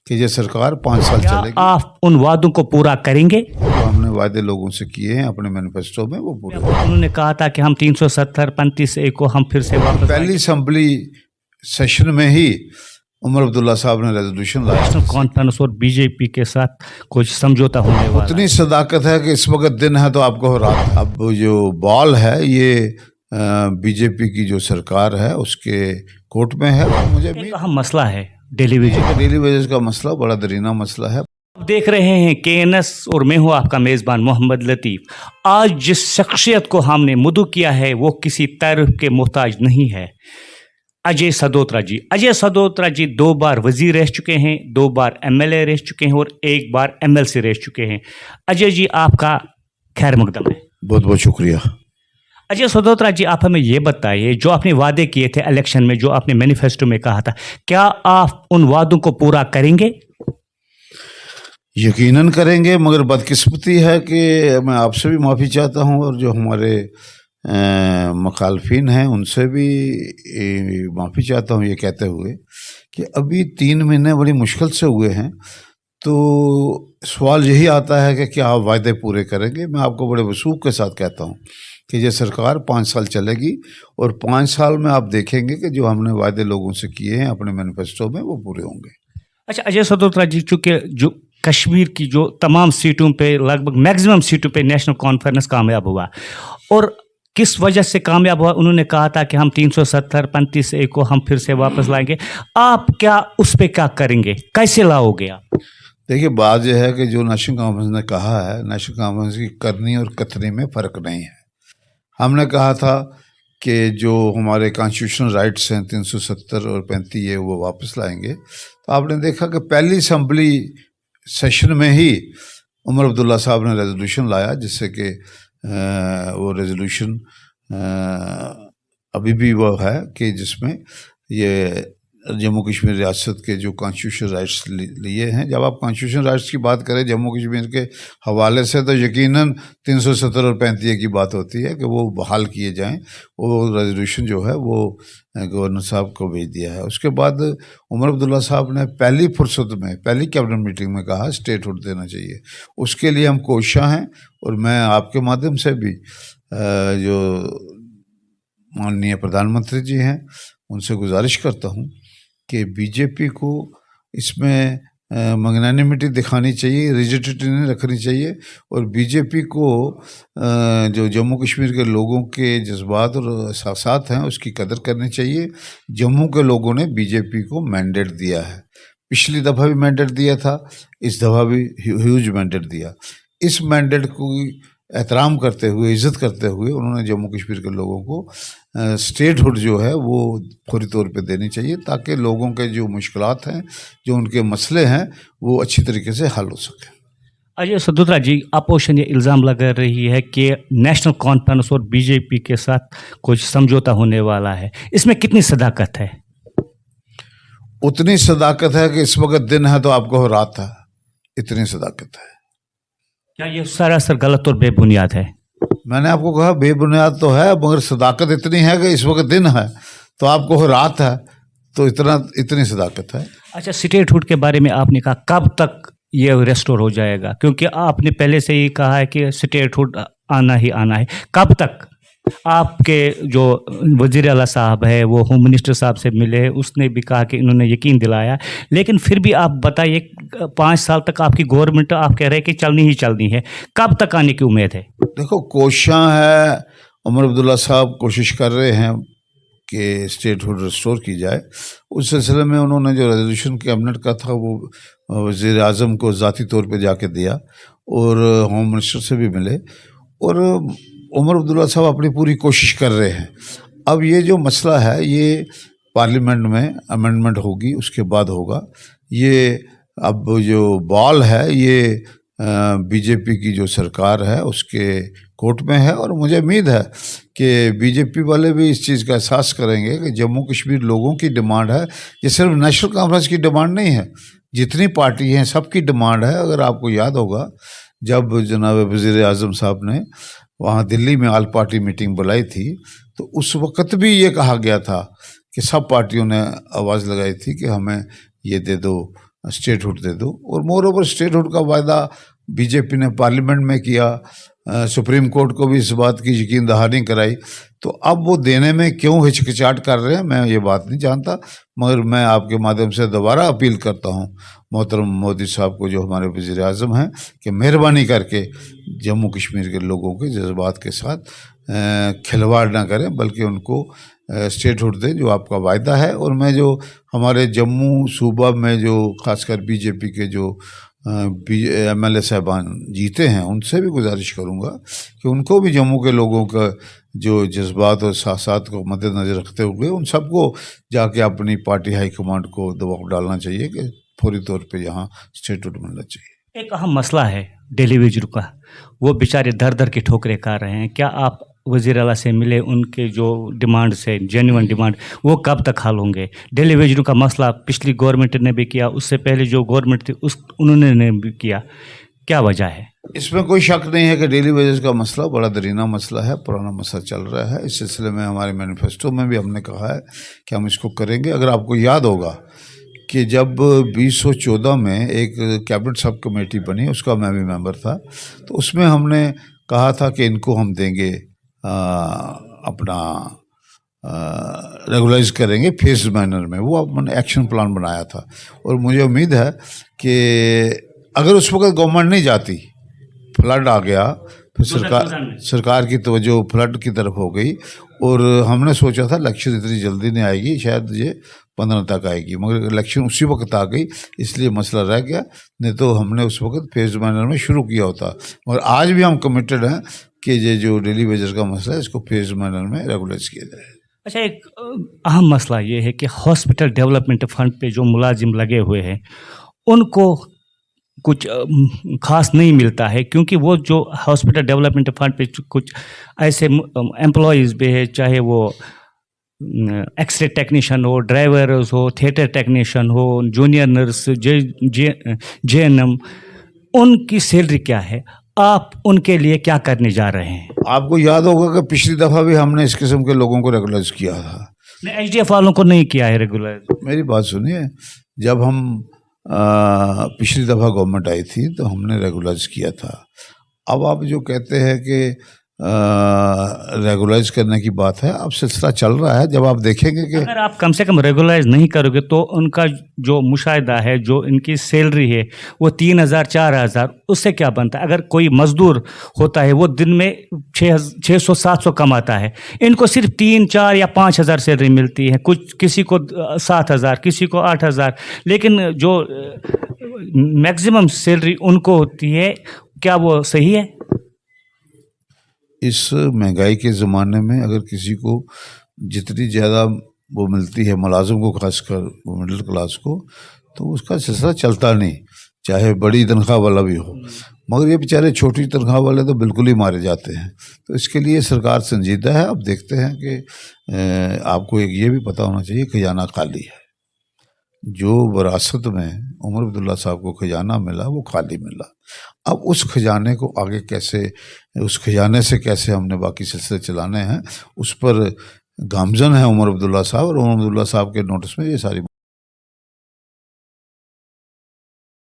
کہ یہ سرکار 5 سال کیا چلے گی. آپ ان وعدوں کو پورا کریں گے؟ جو ہم نے وعدے لوگوں سے کیے ہیں اپنے مینیفیسٹو میں وہ پورے. انہوں نے کہا تھا کہ ہم 370 35A کو ہم پھر سے واپس پہلی اسمبلی سیشن میں ہی عمر عبداللہ صاحب نے ریزولوشن لایا. نیشنل کانفرنس اور بی جے پی کے ساتھ کچھ سمجھوتا ہونے والا اتنی صداقت ہے کہ اس وقت دن ہے تو آپ کو رات. اب جو بال ہے یہ بی جے پی کی جو سرکار ہے اس کے کورٹ میں ہے. مجھے ایک اہم مسئلہ ہے ڈیلی ویجن. ڈیلی ویجز کا مسئلہ بڑا درینہ مسئلہ ہے. دیکھ رہے ہیں KNS اور میں ہوں آپ کا میزبان محمد لطیف. آج جس شخصیت کو ہم نے مدعو کیا ہے وہ کسی تعریف کے محتاج نہیں ہے. اجے سدوترا جی. اجے سدوترا جی 2 بار وزیر رہ چکے ہیں, 2 بار MLA رہ چکے ہیں اور 1 بار MLC رہ چکے ہیں. اجے جی آپ کا خیر مقدم ہے. بہت بہت شکریہ. اجے سدوترا جی آپ ہمیں یہ بتائیے, جو آپ نے وعدے کیے تھے الیکشن میں, جو آپ نے مینیفیسٹو میں کہا تھا, کیا آپ ان وعدوں کو پورا کریں گے؟ یقیناً کریں گے, مگر بدقسمتی ہے کہ میں آپ سے بھی معافی چاہتا ہوں اور جو ہمارے مخالفین ہیں ان سے بھی معافی چاہتا ہوں یہ کہتے ہوئے کہ ابھی 3 مہینے بڑی مشکل سے ہوئے ہیں. تو سوال یہی آتا ہے کہ کیا آپ وعدے پورے کریں گے. میں آپ کو بڑے وثوق کے ساتھ کہتا ہوں کہ یہ سرکار 5 سال چلے گی اور 5 سال میں آپ دیکھیں گے کہ جو ہم نے وعدے لوگوں سے کیے ہیں اپنے مینیفیسٹو میں وہ پورے ہوں گے. اچھا اجے سدوترا جی, چونکہ جو کشمیر کی جو تمام سیٹوں پہ لگ بھگ میکزیمم سیٹوں پہ نیشنل کانفرنس کامیاب ہوا, اور کس وجہ سے کامیاب ہوا؟ انہوں نے کہا تھا کہ ہم 370 35A کو ہم پھر سے واپس لائیں گے. آپ کیا اس پہ کیا کریں گے, کیسے لاؤ گے آپ؟ دیکھیے بات یہ ہے کہ جو نیشنل کانفرنس نے کہا ہے, نیشنل کانفرنس کی کرنی اور کتنی میں فرق نہیں ہے. ہم نے کہا تھا کہ جو ہمارے کانسٹیٹیوشنل رائٹس ہیں 370 اور 35A وہ واپس لائیں گے. تو آپ نے دیکھا کہ پہلی اسمبلی سیشن میں ہی عمر عبداللہ صاحب نے ریزولوشن لایا, جس سے کہ وہ ریزولوشن ابھی بھی وہ ہے کہ جس میں یہ جموں کشمیر ریاست کے جو کانسٹیٹیوشن رائٹس لیے ہیں. جب آپ کانسٹیٹیوشن رائٹس کی بات کریں جموں کشمیر کے حوالے سے تو یقیناً 370 اور 35A کی بات ہوتی ہے کہ وہ بحال کیے جائیں. وہ ریزولوشن جو ہے وہ گورنر صاحب کو بھیج دیا ہے. اس کے بعد عمر عبداللہ صاحب نے پہلی فرصت میں پہلی کیبنٹ میٹنگ میں کہا اسٹیٹ ہوڈ دینا چاہیے. اس کے لیے ہم کوشاں ہیں اور میں آپ کے مادھیم سے بھی جو ماننیہ پردھان منتری جی ہیں ان سے گزارش کرتا ہوں کہ بی جے پی کو اس میں مگنانیمٹی دکھانی چاہیے, ریجیڈیٹی نہیں رکھنی چاہیے, اور بی جے پی کو جو جموں کشمیر کے لوگوں کے جذبات اور احساسات ہیں اس کی قدر کرنی چاہیے. جموں کے لوگوں نے بی جے پی کو مینڈیٹ دیا ہے. پچھلی دفعہ بھی مینڈیٹ دیا تھا, اس دفعہ بھی ہیوج مینڈیٹ دیا. اس مینڈیٹ کو احترام کرتے ہوئے, عزت کرتے ہوئے انہوں نے جموں کشمیر کے لوگوں کو اسٹیٹ ہوڈ جو ہے وہ فوری طور پہ دینی چاہیے, تاکہ لوگوں کے جو مشکلات ہیں, جو ان کے مسئلے ہیں, وہ اچھی طریقے سے حل ہو سکیں. اجے سدوترا جی, اپوزیشن یہ الزام لگا رہی ہے کہ نیشنل کانفرنس اور بی جے پی کے ساتھ کچھ سمجھوتا ہونے والا ہے. اس میں کتنی صداقت ہے؟ اتنی صداقت ہے کہ اس وقت دن ہے تو آپ کو رات ہے, اتنی صداقت ہے. کیا یہ سراسر غلط اور بے بنیاد ہے؟ میں نے آپ کو کہا بے بنیاد تو ہے, مگر صداقت اتنی ہے کہ اس وقت دن ہے تو آپ کو رات ہے, تو اتنی صداقت ہے. اچھا, اسٹیٹ ہوڈ کے بارے میں آپ نے کہا کب تک یہ ریسٹور ہو جائے گا؟ کیونکہ آپ نے پہلے سے ہی کہا ہے کہ اسٹیٹ ہوڈ آنا ہی آنا ہے. کب تک؟ آپ کے جو وزیر اعلیٰ صاحب ہے وہ ہوم منسٹر صاحب سے ملے, اس نے بھی کہا کہ انہوں نے یقین دلایا, لیکن پھر بھی آپ بتائیے 5 سال تک آپ کی گورنمنٹ آپ کہہ رہے ہیں کہ چلنی ہی چلنی ہے, کب تک آنے کی امید ہے؟ دیکھو کوشاں ہے, عمر عبداللہ صاحب کوشش کر رہے ہیں کہ اسٹیٹ ہوڈ ریسٹور کی جائے. اس سلسلے میں انہوں نے جو ریزولوشن کیبنٹ کا تھا وہ وزیر اعظم کو ذاتی طور پہ جا کے دیا اور ہوم منسٹر سے بھی ملے, اور عمر عبداللہ صاحب اپنی پوری کوشش کر رہے ہیں. اب یہ جو مسئلہ ہے یہ پارلیمنٹ میں امینڈمنٹ ہوگی, اس کے بعد ہوگا. یہ اب جو بال ہے یہ بی جے پی کی جو سرکار ہے اس کے کورٹ میں ہے, اور مجھے امید ہے کہ بی جے پی والے بھی اس چیز کا احساس کریں گے کہ جموں کشمیر لوگوں کی ڈیمانڈ ہے. یہ صرف نیشنل کانفرنس کی ڈیمانڈ نہیں ہے, جتنی پارٹی ہیں سب کی ڈیمانڈ ہے. اگر آپ کو یاد ہوگا جب جناب وزیر اعظم صاحب نے وہاں دلی میں آل پارٹی میٹنگ بلائی تھی تو اس وقت بھی یہ کہا گیا تھا کہ سب پارٹیوں نے آواز لگائی تھی کہ ہمیں یہ دے دو اسٹیٹ ہوڈ دے دو. اور مور اوور اسٹیٹ ہوڈ کا وعدہ بی جے پی نے پارلیمنٹ میں کیا, سپریم کورٹ کو بھی اس بات کی یقین دہانی کرائی. تو اب وہ دینے میں کیوں ہچکچاہٹ کر رہے ہیں میں یہ بات نہیں جانتا, مگر میں آپ کے مادھیم سے دوبارہ اپیل کرتا ہوں محترم مودی صاحب کو, جو ہمارے وزیر اعظم ہیں, کہ مہربانی کر کے جموں کشمیر کے لوگوں کے جذبات کے ساتھ کھلواڑ نہ کریں, بلکہ ان کو اسٹیٹ ہوڈ دیں جو آپ کا وعدہ ہے. اور میں جو ہمارے جموں صوبہ میں جو خاص کر بی جے پی کے جو ایم ایل اے صاحبان جیتے ہیں, ان سے بھی گزارش کروں گا کہ ان کو بھی جموں کے لوگوں کا جو جذبات اور احساسات کو مد نظر رکھتے ہوئے ان سب کو جا کے اپنی پارٹی ہائی کمانڈ کو دباؤ ڈالنا چاہیے کہ فوری طور پہ یہاں اسٹیٹ ہوڈ ملنا چاہیے. ایک اہم مسئلہ ہے ڈیلی ویجر کا, وہ بیچارے در در کی ٹھوکریں کھا رہے ہیں. کیا آپ وزیر اعلیٰ سے ملے, ان کے جو ڈیمانڈ سے جینیون ڈیمانڈ وہ کب تک حل ہوں گے؟ ڈیلی ویجر کا مسئلہ پچھلی گورنمنٹ نے بھی کیا, اس سے پہلے جو گورنمنٹ تھی انہوں نے بھی کیا, کیا وجہ ہے؟ اس میں کوئی شک نہیں ہے کہ ڈیلی ویجز کا مسئلہ بڑا درینہ مسئلہ ہے, پرانا مسئلہ چل رہا ہے. اس سلسلے میں ہمارے مینیفیسٹو میں بھی ہم نے کہا ہے کہ ہم اس کو کریں گے. اگر آپ کو یاد ہوگا کہ جب 2014 میں ایک کیبنٹ سب کمیٹی بنی, اس کا میں بھی ممبر تھا, تو اس میں ہم نے کہا تھا کہ ان کو ہم دیں گے اپنا ریگولائز کریں گے فیز مینر میں. وہ ہم نے ایکشن پلان بنایا تھا, اور مجھے امید ہے کہ اگر اس وقت گورنمنٹ نہیں جاتی, فلڈ آ گیا, پھر سرکار کی توجہ فلڈ کی طرف ہو گئی, اور ہم نے سوچا تھا الیکشن اتنی جلدی نہیں آئے گی, شاید یہ 15 تک آئے گی, مگر الیکشن اسی وقت آ گئی, اس لیے مسئلہ رہ گیا. نہیں تو ہم نے اس وقت فیز مینر میں شروع کیا ہوتا. مگر آج بھی ہم کمیٹڈ ہیں کہ یہ جو ڈیلی ویجز کا مسئلہ ہے اس کو فیز مینر میں ریگولائز کیا جائے. اچھا, ایک اہم مسئلہ یہ ہے کہ ہاسپٹل ڈیولپمنٹ فنڈ پہ جو ملازم لگے ہوئے ہیں ان کو کچھ خاص نہیں ملتا ہے, کیونکہ وہ جو ہاسپٹل ڈیولپمنٹ فنڈ پہ کچھ ایسے امپلائیز بھی ہے, چاہے وہ ایکس رے ٹیکنیشین ہو, ڈرائیورز ہو, تھیٹر ٹیکنیشین ہو, junior nurse, J N M, ان کی سیلری کیا ہے؟ آپ ان کے لیے کیا کرنے جا رہے ہیں؟ آپ کو یاد ہوگا کہ پچھلی دفعہ بھی ہم نے اس قسم کے لوگوں کو ریگولائز کیا تھا. ایچ ڈی ایف والوں کو نہیں کیا ہے ریگولائز. میری بات سنیے, جب ہم پچھلی دفعہ گورنمنٹ آئی تھی تو ہم نے ریگولائز کیا تھا. اب آپ جو کہتے ہیں کہ ریگولائز کرنے کی بات ہے, اب سلسلہ چل رہا ہے. جب آپ دیکھیں گے کہ اگر آپ کم سے کم ریگولائز نہیں کرو گے تو ان کا جو مشاہدہ ہے, جو ان کی سیلری ہے وہ 3,000 4,000, اس سے کیا بنتا ہے؟ اگر کوئی مزدور ہوتا ہے وہ دن میں 600 700 کماتا ہے, ان کو صرف 3 4 یا 5,000 سیلری ملتی ہے, کچھ کسی کو 7,000, کسی کو 8,000, لیکن جو میکسیمم سیلری ان کو ہوتی ہے, کیا وہ صحیح ہے؟ اس مہنگائی کے زمانے میں اگر کسی کو جتنی زیادہ وہ ملتی ہے, ملازم کو خاص کر وہ مڈل کلاس کو, تو اس کا سلسلہ چلتا نہیں, چاہے بڑی تنخواہ والا بھی ہو. مگر یہ بیچارے چھوٹی تنخواہ والے تو بالکل ہی مارے جاتے ہیں. تو اس کے لیے سرکار سنجیدہ ہے. اب دیکھتے ہیں کہ آپ کو ایک یہ بھی پتہ ہونا چاہیے خزانہ خالی ہے. جو وراثت میں عمر عبداللہ صاحب کو خزانہ ملا وہ خالی ملا. اب اس خزانے کو آگے کیسے, اس خزانے سے کیسے ہم نے باقی سلسلے چلانے ہیں, اس پر گامزن ہے عمر عبداللہ صاحب, اور عمر عبداللہ صاحب کے نوٹس میں یہ ساری